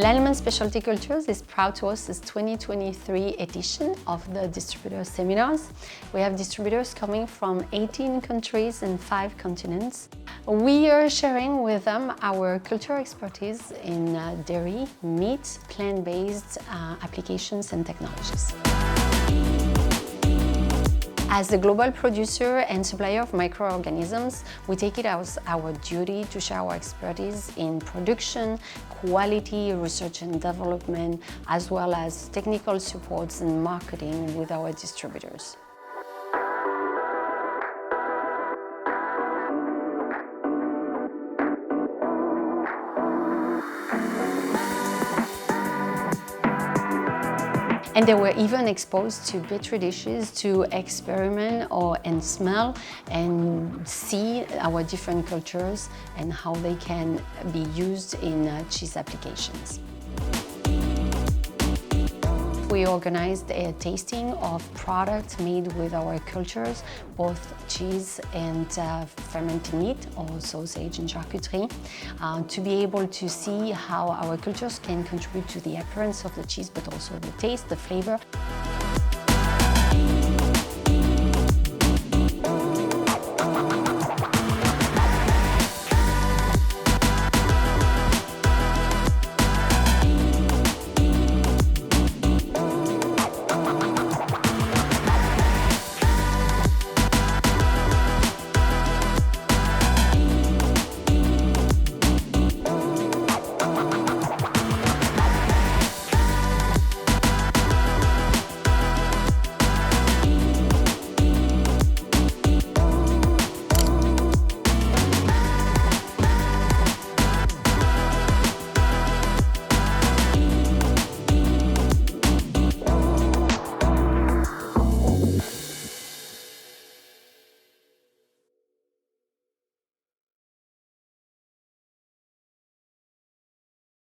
Lallemand Specialty Cultures is proud to host this 2023 edition of the Distributor seminars. We have distributors coming from 18 countries and 5 continents. We are sharing with them our cultural expertise in dairy, meat, plant-based applications and technologies. As a global producer and supplier of microorganisms, we take it as our duty to share our expertise in production, quality, research and development, as well as technical supports and marketing with our distributors. And they were even exposed to petri dishes to experiment and smell and see our different cultures and how they can be used in cheese applications. We organized a tasting of products made with our cultures, both cheese and fermented meat or sausage and charcuterie, to be able to see how our cultures can contribute to the appearance of the cheese, but also the taste, the flavor.